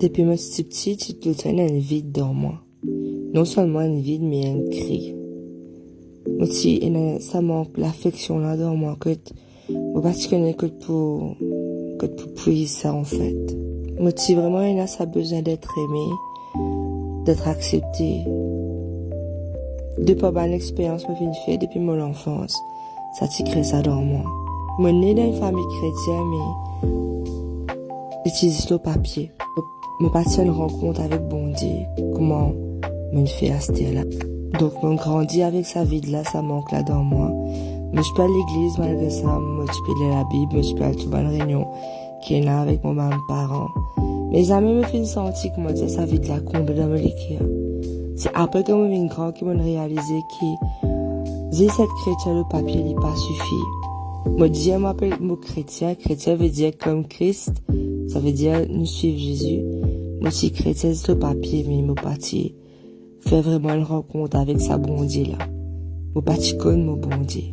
Depuis moi si petit, tu tout le temps un vide dans moi. Non seulement un vide, mais un cri. Moi aussi, ça manque l'affection là dans moi que moi pas connais que pour prier ça en fait. Moi aussi vraiment il a ça besoin d'être aimé, d'être accepté. De pas bonne expérience me fin fait depuis mon enfance. Ça t'y crée ça dans moi. Moi né dans une famille chrétienne mais j'utilise le papier. Je pas une rencontre avec bon Dieu. Comment me fait à ce là. Donc, je grandis avec sa vie là, ça manque là dans moi. Mais je peux à l'église malgré ça, moi je peux lire la Bible, je peux aller à une réunion qui est là avec mon maman parents. Mais jamais me fait sentir comment dire sa vie de la comble dans mon cœur. C'est après que je suis grand que je réalisé que j'ai cette chrétien le papier n'est pas suffit. Moi je m'appelle mon chrétien, chrétien veut dire comme Christ, ça veut dire nous suivre Jésus. Moi aussi chrétien c'est le papier mais mon parti fait vraiment une rencontre avec sa bon Dieu là. Mon parti connaît mon bon Dieu.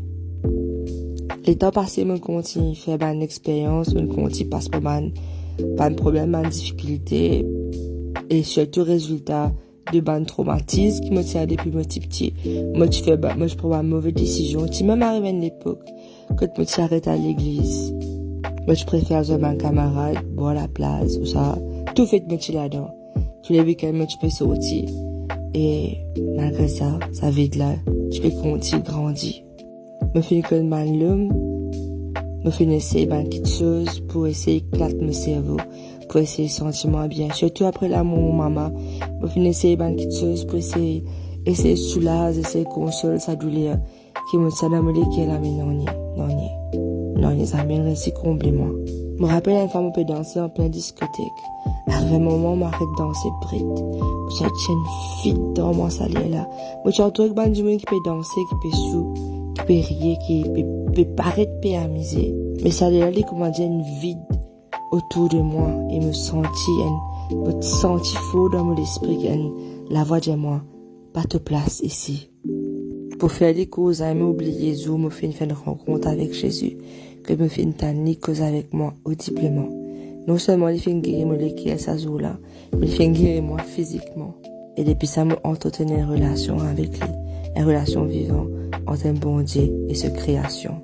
Les temps passés, je continue à faire une expérience, je continue à passer par un problème, une difficulté, et surtout résultat de ban traumatisme qui me tient depuis mon petit. Moi, je prends une mauvaise décision. Tu même arrivé à une époque, quand je me arrête à l'église. Moi, je préfère jouer avec un camarade, boire à la place, ou ça. Tout fait de me là-dedans. Tous les week-ends, moi, je peux sortir. Et, malgré ça, ça vide là, je peux continuer à grandir. Je finis comme un l'homme, je finis essayer quelque chose pour essayer d'éclater mon cerveau, pour essayer de sentir bien. Surtout après l'amour, maman, je finis essayer quelque chose pour essayer de soulager, essayer de consoler sa douleur, qui me tient dans mon lit, qui est là, mais non, ça m'a réussi complètement. Je me rappelle une fois, je peux danser en pleine discothèque. Arrivé un moment, je m'arrête de danser bride. Je tiens une fille dans mon salaire là. Je suis entouré de gens qui peuvent danser, qui peuvent sous, qui peut rire, qui peut paraître, peut amuser. Mais ça a l'air comment dire une vide autour de moi et me sentir faux dans mon esprit que la voix de moi pas de place ici. Pour faire des causes, je m'oublie Jésus, me fait une rencontre avec Jésus, que me fait une cause avec moi audiblement. Non seulement il fait guérir mon cœur ça joue là, mais il fait guérir moi physiquement. Et depuis ça, me entretenir une relation avec lui, une relation vivante entre un bon Dieu et sa création.